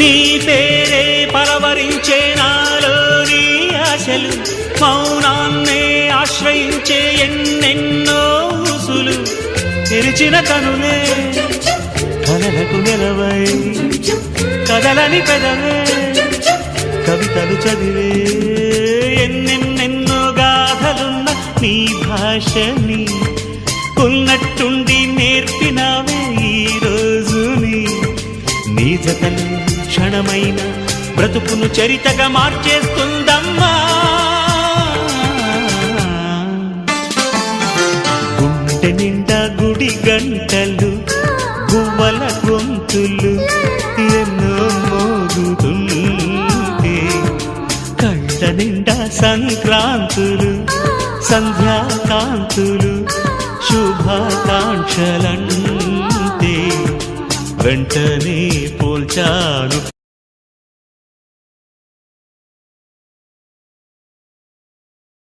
నీ పేరే పలవరించే నాలోని ఆశలు మౌనాన్నే ఆశ్రయించే ఎన్నెన్నో ఊసులు తెరిచిన కనులే కలలకు నిలవై కదలని పెదవే కవితలు చదివే ఎన్నెన్నెన్నో గాథలున్న నీ భాషని ఉన్నట్టుండి నేర్పినావే ఈ రోజుని నీ జతలు క్షణమైన బ్రతుకును చరితగా మార్చేస్తుందమ్మా గుండె నిండా గుడి గంటలు గువ్వల గొంతులు ఎన్నో మోగుతుంటే కళ్ళ నిండా సంక్రాంతులు సంధ్యాకాంతులు శుభాకాంక్షలంటే వెంటనే